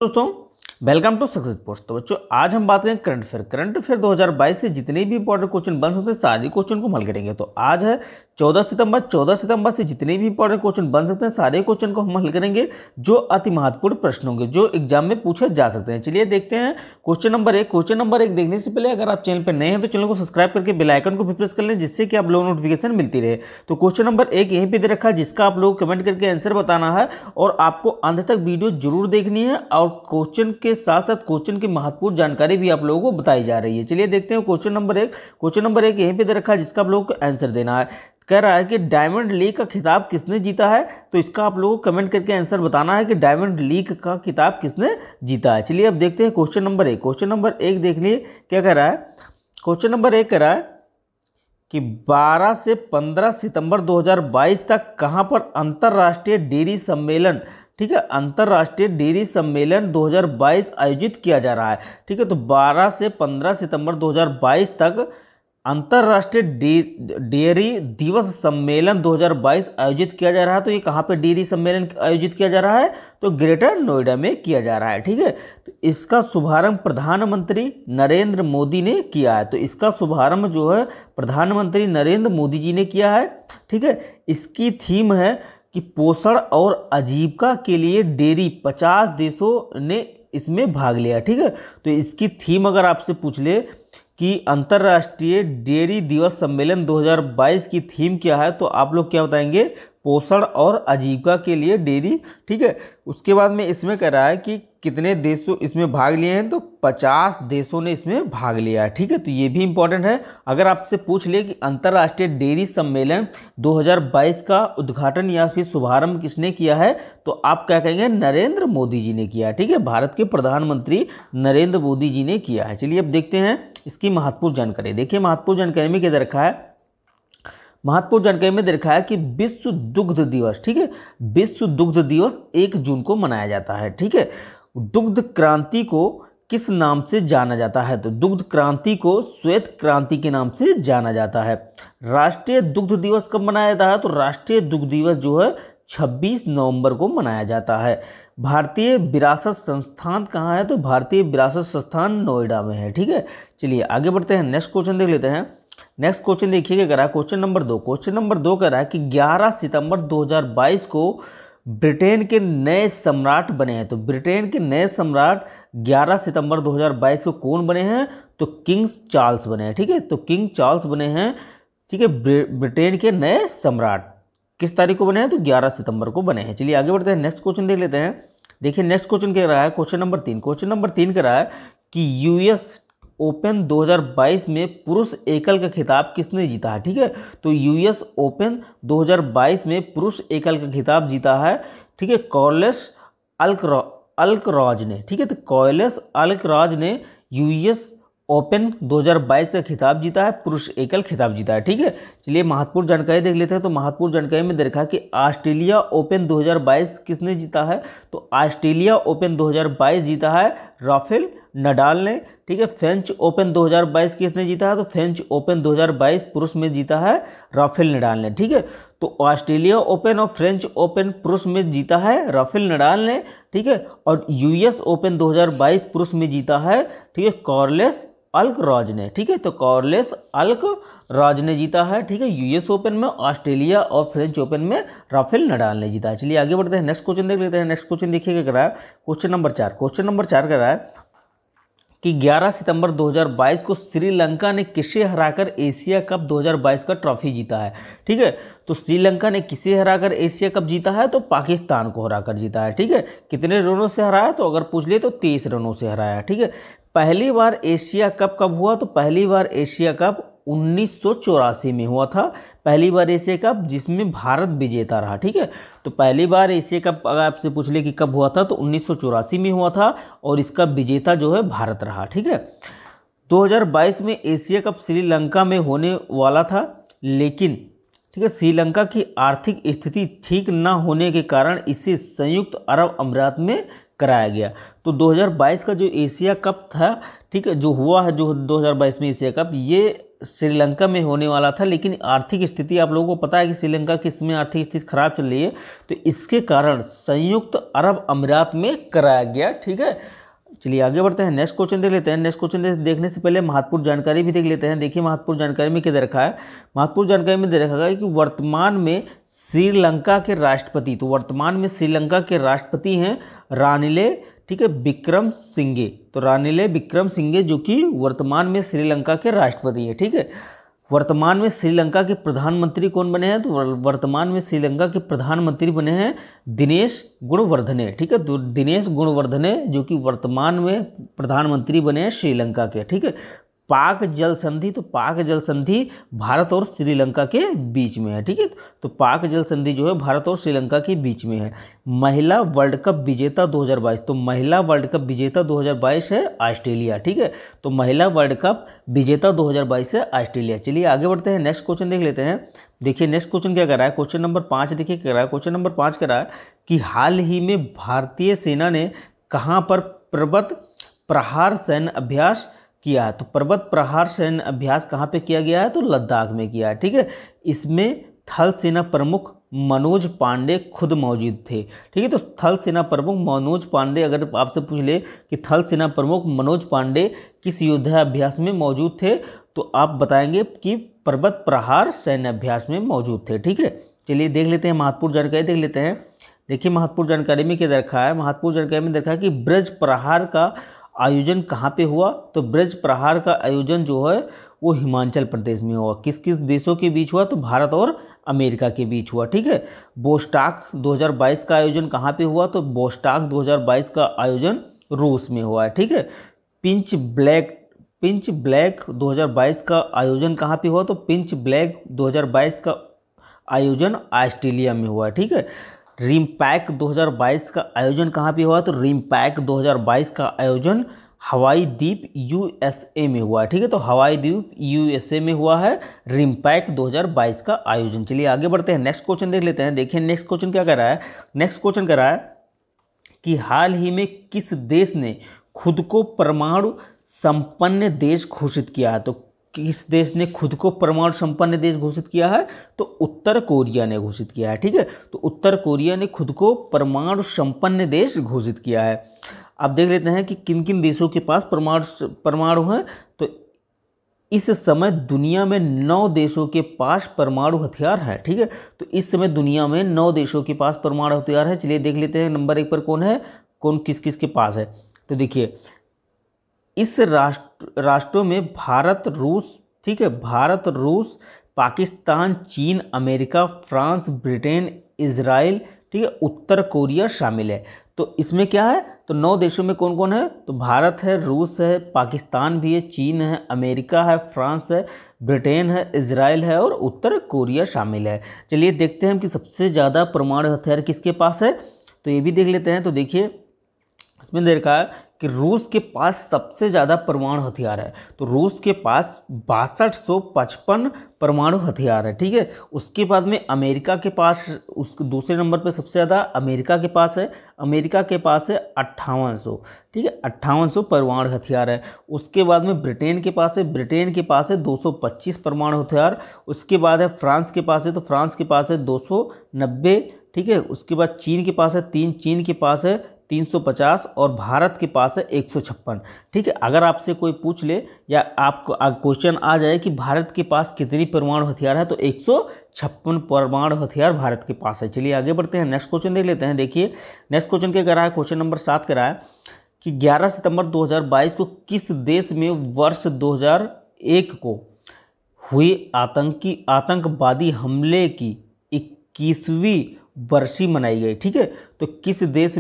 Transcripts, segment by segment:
दोस्तों welcome to success post. तो बच्चों आज हम बात करें करंट अफेयर 2022 से जितने भी इंपॉर्टेंट क्वेश्चन बन सकते हैं सारे क्वेश्चन को हल करेंगे। तो आज है 14 सितंबर से जितने भी इंपॉर्टेंट क्वेश्चन बन सकते हैं सारे क्वेश्चन को हम हल करेंगे जो अति महत्वपूर्ण प्रश्न होंगे जो एग्जाम में पूछे जा सकते हैं। चलिए देखते हैं क्वेश्चन नंबर एक देखने से पहले अगर आप चैनल पर नए हैं तो चैनल को सब्सक्राइब करके बेल आइकन को भी प्रेस कर लें जिससे कि आप लोगों को नोटिफिकेशन मिलती रहे। तो क्वेश्चन नंबर 1 यहीं पे दे रखा है जिसका आप लोग कमेंट करके आंसर बताना है और आपको अंत तक वीडियो जरूर देखनी है और क्वेश्चन के साथ साथ क्वेश्चन की महत्वपूर्ण जानकारी भी आप लोगों को बताई जा रही है। चलिए देखते हैं क्वेश्चन नंबर एक यहीं पे दे रखा है जिसका आप लोगों को आंसर देना है। कह रहा है कि डायमंड लीग का खिताब किसने जीता है, तो इसका आप लोगों को कमेंट करके आंसर बताना है कि डायमंड लीग का खिताब किसने जीता है। चलिए अब देखते हैं क्वेश्चन नंबर एक देख लिए क्या कह रहा है। क्वेश्चन नंबर 1 कह रहा है कि 12 से 15 सितंबर 2022 तक कहां पर अंतर्राष्ट्रीय डेयरी सम्मेलन, ठीक है, अंतर्राष्ट्रीय डेयरी सम्मेलन 2022 आयोजित किया जा रहा है। ठीक है, तो 12 से 15 सितंबर 2022 तक अंतर्राष्ट्रीय डेयरी दिवस सम्मेलन 2022 आयोजित किया जा रहा है। तो ये कहाँ पे डेयरी सम्मेलन आयोजित किया जा रहा है, तो ग्रेटर नोएडा में किया जा रहा है। ठीक है, तो इसका शुभारंभ प्रधानमंत्री नरेंद्र मोदी ने किया है। तो इसका शुभारंभ जो है प्रधानमंत्री नरेंद्र मोदी जी ने किया है। ठीक है, इसकी थीम है कि पोषण और आजीविका के लिए डेयरी, 50 देशों ने इसमें भाग लिया। ठीक है, तो इसकी थीम अगर आपसे पूछ ले कि अंतर्राष्ट्रीय डेयरी दिवस सम्मेलन 2022 की थीम क्या है, तो आप लोग क्या बताएंगे, पोषण और आजीविका के लिए डेयरी। ठीक है, उसके बाद में इसमें कह रहा है कि कितने देशों इसमें भाग लिए हैं, तो 50 देशों ने इसमें भाग लिया है। ठीक है, तो ये भी इम्पोर्टेंट है। अगर आपसे पूछ ले कि अंतर्राष्ट्रीय डेयरी सम्मेलन 2022 का उद्घाटन या फिर शुभारंभ किसने किया है, तो आप क्या कहेंगे, नरेंद्र मोदी जी ने किया है। ठीक है, भारत के प्रधानमंत्री नरेंद्र मोदी जी ने किया है। चलिए अब देखते हैं इसकी महत्वपूर्ण जानकारी। देखिए महत्वपूर्ण जानकारी में क्या दे रखा है, महत्वपूर्ण जानकारी में दे रखा है कि विश्व दुग्ध दिवस, ठीक है, विश्व दुग्ध दिवस 1 जून को मनाया जाता है। ठीक है, दुग्ध क्रांति को किस नाम से जाना जाता है, तो दुग्ध क्रांति को श्वेत क्रांति के नाम से जाना जाता है। राष्ट्रीय दुग्ध दिवस कब मनाया जाता है, तो राष्ट्रीय दुग्ध दिवस जो है 26 नवंबर को मनाया जाता है। भारतीय विरासत संस्थान कहाँ है, तो भारतीय विरासत संस्थान नोएडा में है। ठीक है, चलिए आगे बढ़ते हैं, नेक्स्ट क्वेश्चन देख लेते हैं। नेक्स्ट क्वेश्चन देखिए क्या कह रहा है, क्वेश्चन नंबर 2 कह रहा है कि 11 सितंबर 2022 को ब्रिटेन के नए सम्राट बने हैं। तो ब्रिटेन के नए सम्राट 11 सितंबर 2022 को कौन बने हैं, तो किंग चार्ल्स बने हैं। ठीक है, तो किंग चार्ल्स बने हैं। ठीक है, ब्रिटेन के नए सम्राट किस तारीख को बने हैं, तो 11 सितंबर को बने हैं। चलिए आगे बढ़ते हैं, नेक्स्ट क्वेश्चन देख लेते हैं। देखिए नेक्स्ट क्वेश्चन कह रहा है, क्वेश्चन नंबर 3 कह रहा है कि यूएस ओपन 2022 में पुरुष एकल का खिताब किसने जीता है। ठीक है, तो यूएस ओपन 2022 में पुरुष एकल का खिताब जीता है। ठीक है, कार्लोस अल्कराज ने। ठीक है, तो कार्लोस अल्कराज ने यूएस ओपन 2022 का खिताब जीता है, पुरुष एकल खिताब जीता है। ठीक है, चलिए महत्वपूर्ण जानकारी देख लेते हैं। तो महत्वपूर्ण जानकारी में दे रखा है कि ऑस्ट्रेलिया ओपन 2022 किसने जीता है, तो ऑस्ट्रेलिया ओपन 2022 जीता है राफेल नडाल ने। ठीक है, फ्रेंच ओपन 2022 किसने जीता है, तो फ्रेंच ओपन 2022 पुरुष में जीता है राफेल नडाल ने। ठीक है, तो ऑस्ट्रेलिया ओपन और फ्रेंच ओपन पुरुष में जीता है राफेल नडाल ने। ठीक है, और यूएस ओपन 2022 पुरुष में जीता है, ठीक है, कार्लोस अल्कराज ने। ठीक है, तो कार्लोस अल्कराज ने जीता है। ठीक है, यूएस ओपन में, ऑस्ट्रेलिया और फ्रेंच ओपन में राफेल नडाल ने जीता है। चलिए आगे बढ़ते हैं, नेक्स्ट क्वेश्चन देख लेते हैं। नेक्स्ट क्वेश्चन देखिए क्या कर रहा है, क्वेश्चन नंबर 4 कर रहा है कि 11 सितंबर 2022 को श्रीलंका ने किसे हराकर एशिया कप 2022 का ट्रॉफी जीता है। ठीक है, तो श्रीलंका ने किसे हराकर एशिया कप जीता है, तो पाकिस्तान को हराकर जीता है। ठीक है, कितने रनों से हराया, तो अगर पूछ ले तो 23 रनों से हराया। ठीक है, पहली बार एशिया कप कब हुआ, तो पहली बार एशिया कप 1984 में हुआ था। पहली बार एशिया कप जिसमें भारत विजेता रहा। ठीक है, तो पहली बार एशिया कप अगर आपसे पूछ ले कि कब हुआ था, तो 1984 में हुआ था और इसका विजेता जो है भारत रहा। ठीक है, 2022 में एशिया कप श्रीलंका में होने वाला था, लेकिन ठीक है श्रीलंका की आर्थिक स्थिति ठीक न होने के कारण इसे संयुक्त अरब अमीरात में कराया गया। तो 2022 का जो एशिया कप था, ठीक है, जो हुआ है, जो 2022 में एशिया कप, ये श्रीलंका में होने वाला था, लेकिन आर्थिक स्थिति आप लोगों को पता है कि श्रीलंका की इसमें आर्थिक स्थिति खराब चल रही है, तो इसके कारण संयुक्त अरब अमीरात में कराया गया। ठीक है, चलिए आगे बढ़ते हैं, नेक्स्ट क्वेश्चन देख लेते हैं। नेक्स्ट क्वेश्चन देखने से पहले महत्वपूर्ण जानकारी भी देख लेते हैं। देखिए महत्वपूर्ण जानकारी में क्या दे रखा है। महत्वपूर्ण जानकारी में दे रखा है कि वर्तमान में श्रीलंका के राष्ट्रपति, तो वर्तमान में श्रीलंका के राष्ट्रपति हैं रानिले, ठीक है, विक्रमसिंघे। तो रानिले विक्रमसिंघे जो कि वर्तमान में श्रीलंका के राष्ट्रपति है। ठीक है, वर्तमान में श्रीलंका के प्रधानमंत्री कौन बने हैं, तो वर्तमान में श्रीलंका के प्रधानमंत्री बने हैं दिनेश गुणवर्धने। ठीक है, तो दिनेश गुणवर्धने जो कि वर्तमान में प्रधानमंत्री बने हैं श्रीलंका के। ठीक है, पाक जल संधि, तो पाक जल संधि भारत और श्रीलंका के बीच में है। ठीक है, तो पाक जल संधि जो है भारत और श्रीलंका के बीच में है। महिला वर्ल्ड कप विजेता 2022, तो महिला वर्ल्ड कप विजेता 2022 है ऑस्ट्रेलिया। ठीक है, तो महिला वर्ल्ड कप विजेता 2022 है ऑस्ट्रेलिया। चलिए आगे बढ़ते हैं, नेक्स्ट क्वेश्चन देख लेते हैं। देखिए नेक्स्ट क्वेश्चन क्या कर रहा है, क्वेश्चन नंबर 5 देखिए क्या कर रहा है। क्वेश्चन नंबर 5 कह रहा है कि हाल ही में भारतीय सेना ने कहाँ पर पर्वत प्रहार सैन्य अभ्यास किया है, तो पर्वत प्रहार सैन्य अभ्यास कहाँ पे किया गया है, तो लद्दाख में किया है। ठीक है, इसमें थल सेना प्रमुख मनोज पांडे खुद मौजूद थे। ठीक है, तो थल सेना प्रमुख मनोज पांडे, अगर आपसे पूछ ले कि थल सेना प्रमुख मनोज पांडे किस युद्धाभ्यास में मौजूद थे, तो आप बताएंगे कि पर्वत प्रहार सैन्य अभ्यास में मौजूद थे। ठीक है, चलिए देख लेते हैं महत्वपूर्ण जानकारी देख लेते हैं। देखिए महत्वपूर्ण जानकारी में क्या रखा है, महत्वपूर्ण जानकारी में देखा है कि ब्रज प्रहार का आयोजन कहाँ पे हुआ, तो ब्रज प्रहार का आयोजन जो है वो हिमाचल प्रदेश में हुआ। किस किस देशों के बीच हुआ, तो भारत और अमेरिका के बीच हुआ। ठीक है, बोस्टॉक 2022 का आयोजन कहाँ पे हुआ, तो बोस्टॉक 2022 का आयोजन रूस में हुआ है। ठीक है, पिंच ब्लैक 2022 का आयोजन कहाँ पे हुआ, तो पिंच ब्लैक 2022 का आयोजन ऑस्ट्रेलिया में हुआ है। ठीक है, रिमपैक 2022 का आयोजन कहाँ पे हुआ, तो रिमपैक 2022 का आयोजन हवाई द्वीप यूएसए में हुआ है। ठीक है, तो हवाई द्वीप यूएसए में हुआ है रिमपैक 2022 का आयोजन। चलिए आगे बढ़ते हैं, नेक्स्ट क्वेश्चन देख लेते हैं। देखिए नेक्स्ट क्वेश्चन क्या कर रहा है, नेक्स्ट क्वेश्चन कर रहा है कि हाल ही में किस देश ने खुद को परमाणु संपन्न देश घोषित किया है, तो किस देश ने खुद को परमाणु संपन्न देश घोषित किया है, तो उत्तर कोरिया ने घोषित किया है। ठीक है, तो उत्तर कोरिया ने खुद को परमाणु संपन्न देश घोषित किया है। अब देख लेते हैं कि किन किन देशों के पास परमाणु है, तो इस समय दुनिया में 9 देशों के पास परमाणु हथियार है। ठीक है, तो इस समय दुनिया में 9 देशों के पास परमाणु हथियार है। चलिए देख लेते हैं नंबर 1 पर कौन है, कौन किस किस के पास है। तो देखिए इस राष्ट्रों में भारत, रूस, ठीक है, भारत, रूस, पाकिस्तान, चीन, अमेरिका, फ्रांस, ब्रिटेन, इजराइल, ठीक है, उत्तर कोरिया शामिल है। तो इसमें क्या है, तो 9 देशों में कौन कौन है, तो भारत है, रूस है, पाकिस्तान भी है, चीन है, अमेरिका है, फ्रांस है, ब्रिटेन है, इजराइल है और उत्तर कोरिया शामिल है। चलिए देखते हैं कि सबसे ज़्यादा परमाणु हथियार किसके पास है, तो ये भी देख लेते हैं। तो देखिए इसमें दे रखा है कि रूस के पास सबसे ज़्यादा परमाणु हथियार है, तो रूस के पास 6255 परमाणु हथियार है। ठीक है, उसके बाद में अमेरिका के पास, उस दूसरे नंबर पर सबसे ज़्यादा अमेरिका के पास है, अमेरिका के पास है 5800। ठीक है, 5800 परमाणु हथियार है। उसके बाद में ब्रिटेन के पास है, ब्रिटेन के पास है 225 परमाणु हथियार। उसके बाद है फ्रांस के पास है, तो फ्रांस के पास है 290। ठीक है, उसके बाद चीन के पास है 3, चीन के पास है 350 और भारत के पास है 156। ठीक है, अगर आपसे कोई पूछ ले या आपको क्वेश्चन आ जाए कि भारत के पास कितनी परमाणु हथियार है, तो 156 परमाणु हथियार भारत के पास है। चलिए आगे बढ़ते हैं, नेक्स्ट क्वेश्चन देख लेते हैं। देखिए नेक्स्ट क्वेश्चन क्या कर रहा है, क्वेश्चन नंबर 7 कर रहा है कि 11 सितंबर 2022 को किस देश में वर्ष 2001 को हुए आतंकवादी हमले की 21वीं बरसी मनाई गई। ठीक है, तो किस देश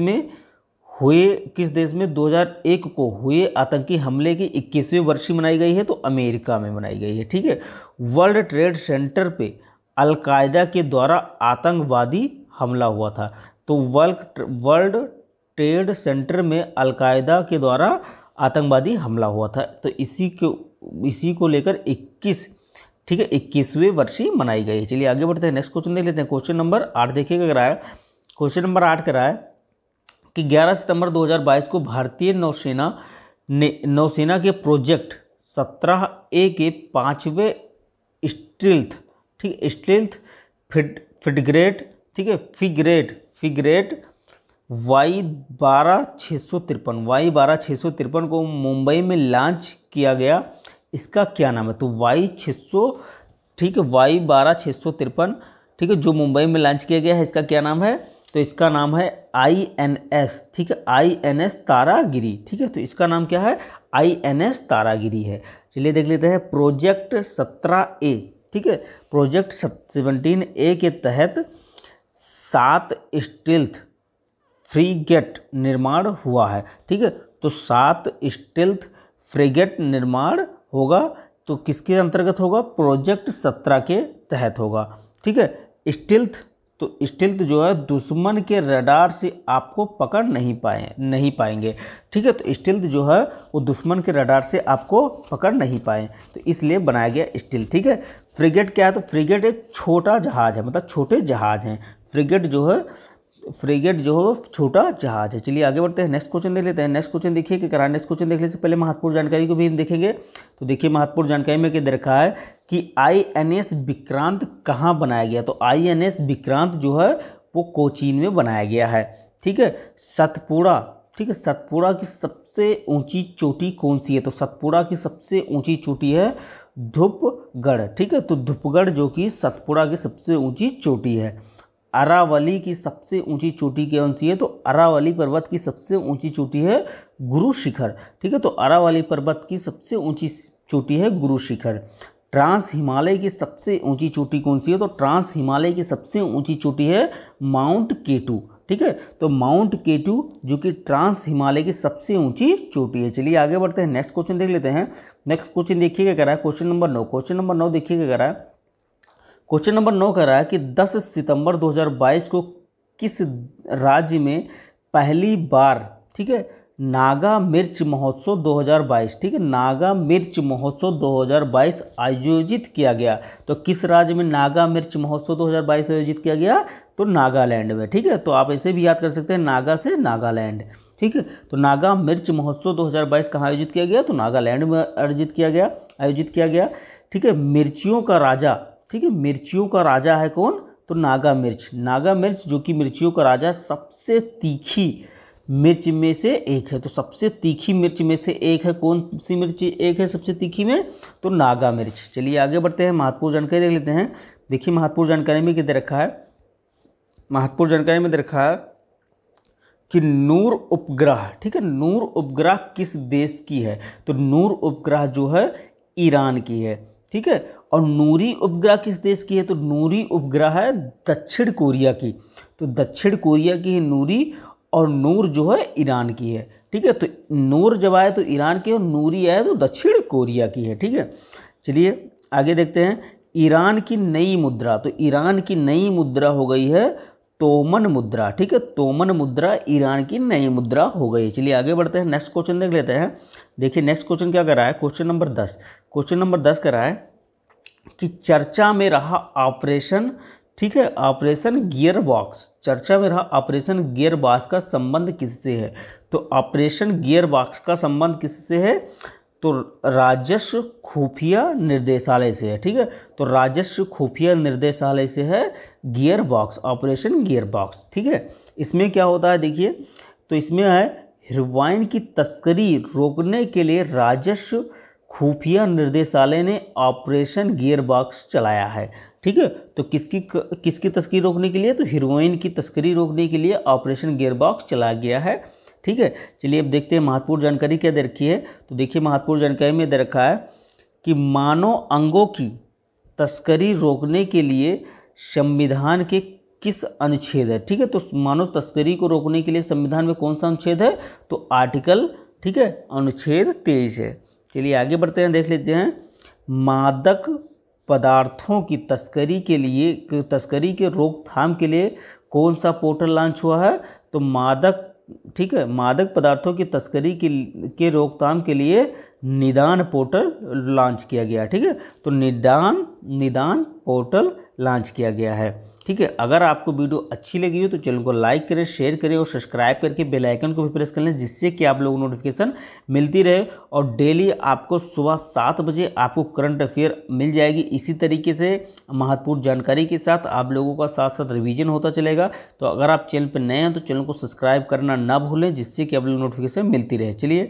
में 2001 को हुए आतंकी हमले की 21वीं वर्षी मनाई गई है, तो अमेरिका में मनाई गई है। ठीक है, वर्ल्ड ट्रेड सेंटर पे अलकायदा के द्वारा आतंकवादी हमला हुआ था, तो वर्ल्ड ट्रेड सेंटर में अलकायदा के द्वारा आतंकवादी हमला हुआ था, तो इसी को लेकर 21वीं वर्षी मनाई गई है। चलिए आगे बढ़ते हैं, नेक्स्ट क्वेश्चन देख लेते हैं। क्वेश्चन नंबर 8 देखिएगा क्या है, क्वेश्चन नंबर 8 कह रहा है कि 11 सितंबर 2022 को भारतीय नौसेना के प्रोजेक्ट 17A के 5वें स्टील्थ, ठीक है, स्टील्थ फ्रिगेट, ठीक है, फ्रिगेट Y12653 को मुंबई में लॉन्च किया गया। इसका क्या नाम है? तो Y600, ठीक है, Y12653, ठीक है, जो मुंबई में लॉन्च किया गया है, इसका क्या नाम है? तो इसका नाम है INS, ठीक है, INS तारागिरी, ठीक है। तो इसका नाम क्या है? INS तारागिरी है। चलिए देख लेते हैं प्रोजेक्ट 17A, ठीक है, प्रोजेक्ट 17A के तहत 7 स्टील्थ फ्रीगेट निर्माण हुआ है, ठीक है। तो 7 स्टील्थ फ्रीगेट निर्माण होगा, तो किसके अंतर्गत होगा? प्रोजेक्ट 17 के तहत होगा, ठीक है। स्टील्थ, तो स्टील्थ जो है दुश्मन के रडार से आपको पकड़ नहीं पाएंगे, ठीक है। तो स्टील्थ जो है वो दुश्मन के रडार से आपको पकड़ नहीं पाए, तो इसलिए बनाया गया स्टील्थ, ठीक है। फ्रिगेट क्या है? तो फ्रिगेट एक छोटा जहाज है, मतलब छोटे जहाज हैं। फ्रिगेट जो है छोटा जहाज है। चलिए आगे बढ़ते हैं, नेक्स्ट क्वेश्चन देख लेते हैं। नेक्स्ट क्वेश्चन देखिए कि करा, नेक्स्ट क्वेश्चन देखने से पहले महत्वपूर्ण जानकारी को भी हम देखेंगे। तो देखिए महत्वपूर्ण जानकारी में क्या दे रखा है कि INS विक्रांत कहाँ बनाया गया? तो INS विक्रांत जो है वो कोचीन में बनाया गया है, ठीक है। सतपुड़ा, ठीक है, सतपुड़ा की सबसे ऊंची चोटी कौन सी है? तो सतपुड़ा की सबसे ऊंची चोटी है धूपगढ़, ठीक है। तो धूपगढ़ जो कि सतपुड़ा की सबसे ऊंची चोटी है। अरावली की सबसे ऊंची चोटी कौन सी है? तो अरावली पर्वत की सबसे ऊंची चोटी है गुरु शिखर, ठीक है। तो अरावली पर्वत की सबसे ऊंची चोटी है गुरु शिखर। ट्रांस हिमालय की सबसे ऊंची चोटी कौन सी है? तो ट्रांस हिमालय की सबसे ऊंची चोटी है माउंट केटू, ठीक है। तो माउंट केटू जो कि ट्रांस हिमालय की सबसे ऊंची चोटी है। चलिए आगे बढ़ते हैं, नेक्स्ट क्वेश्चन देख लेते हैं। नेक्स्ट क्वेश्चन देखिए क्या कह रहा है, क्वेश्चन नंबर 9। क्वेश्चन नंबर 9 देखिए क्या कह रहा है। क्वेश्चन नंबर 9 कह रहा है कि 10 सितंबर 2022 को किस राज्य में पहली बार, ठीक है, नागा मिर्च महोत्सव 2022, ठीक है, नागा मिर्च महोत्सव 2022 आयोजित किया गया? तो किस राज्य में नागा मिर्च महोत्सव 2022 आयोजित किया गया? तो नागालैंड में, ठीक है। तो आप ऐसे भी याद कर सकते हैं, नागा से नागालैंड, ठीक है। तो नागा मिर्च महोत्सव 2022 कहाँ आयोजित किया गया? तो नागालैंड में आयोजित किया गया, ठीक है। मिर्चियों का राजा, ठीक है, मिर्चियों का राजा है कौन? तो नागा मिर्च जो कि मिर्चियों का राजा, सबसे तीखी मिर्च में से एक है। तो सबसे तीखी मिर्च में से एक है, कौन सी मिर्च एक है सबसे तीखी में? तो नागा मिर्च। चलिए आगे बढ़ते हैं, महत्वपूर्ण जानकारी देख लेते हैं। देखिए महत्वपूर्ण जानकारी में क्या दे रखा है, महत्वपूर्ण जानकारी में दे रखा है कि नूर उपग्रह, ठीक है, नूर उपग्रह किस देश की है? तो नूर उपग्रह जो है ईरान की है, ठीक है। और नूरी उपग्रह किस देश की है? तो नूरी उपग्रह है दक्षिण कोरिया की। तो दक्षिण कोरिया की है नूरी, और नूर जो है ईरान की है, ठीक है। तो नूर जब आए तो ईरान की, और नूरी आए तो दक्षिण कोरिया की है, ठीक है। चलिए आगे देखते हैं, ईरान की नई मुद्रा। तो ईरान की नई मुद्रा हो गई है तोमन मुद्रा, ठीक है। तोमन मुद्रा ईरान की नई मुद्रा हो गई। चलिए आगे बढ़ते हैं, नेक्स्ट क्वेश्चन देख लेते हैं। देखिए नेक्स्ट क्वेश्चन क्या कर रहा है, क्वेश्चन नंबर 10। क्वेश्चन नंबर 10 कर रहा है कि चर्चा में रहा ऑपरेशन, ठीक है, ऑपरेशन गियर बॉक्स, चर्चा में रहा ऑपरेशन गियर बॉक्स का संबंध किससे है? तो ऑपरेशन गियर बॉक्स का संबंध किससे है? तो राजस्व खुफिया निर्देशालय से है, ठीक है। तो राजस्व खुफिया निर्देशालय से है gear box, operation gear box, ठीक है। इसमें क्या होता है देखिए, तो इसमें है हेरोइन की तस्करी रोकने के लिए राजस्व खुफिया निर्देशालय ने ऑपरेशन गियर बॉक्स चलाया है, ठीक है। तो किसकी तस्करी रोकने के लिए? तो हेरोइन की तस्करी रोकने के लिए ऑपरेशन गियर बॉक्स चलाया गया है, ठीक है। चलिए अब देखते हैं महत्वपूर्ण जानकारी क्या दे रखी है। तो देखिए महत्वपूर्ण जानकारी में दे रखा है कि मानव अंगों की तस्करी रोकने के लिए संविधान के किस अनुच्छेद है, ठीक है। तो मानव तस्करी को रोकने के लिए संविधान में कौन सा अनुच्छेद है? तो आर्टिकल, ठीक है, अनुच्छेद 23 है। चलिए आगे बढ़ते हैं, देख लेते हैं मादक पदार्थों की तस्करी के रोकथाम के लिए कौन सा पोर्टल लॉन्च हुआ है? तो मादक, ठीक है, मादक पदार्थों की तस्करी के रोकथाम के लिए निदान पोर्टल लॉन्च किया गया, ठीक है। तो निदान पोर्टल लॉन्च किया गया है। ठीक है। अगर आपको वीडियो अच्छी लगी हो तो चैनल को लाइक करें, शेयर करें और सब्सक्राइब करके बेल आइकन को भी प्रेस कर लें, जिससे कि आप लोगों को नोटिफिकेशन मिलती रहे और डेली आपको सुबह 7 बजे आपको करंट अफेयर मिल जाएगी। इसी तरीके से महत्वपूर्ण जानकारी के साथ आप लोगों का साथ साथ रिवीजन होता चलेगा। तो अगर आप चैनल पर नए हैं तो चैनल को सब्सक्राइब करना ना भूलें, जिससे कि आप लोग नोटिफिकेशन मिलती रहे। चलिए